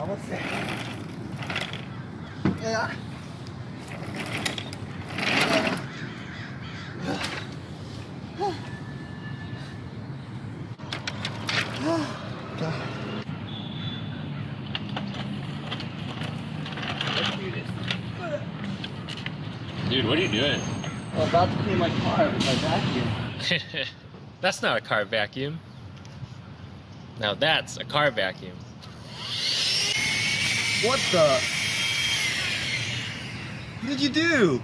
let's see. Yeah. Dude, what are you doing? I'm about to clean my car with my vacuum. That's not a car vacuum. Now that's a car vacuum. What the? What did you do?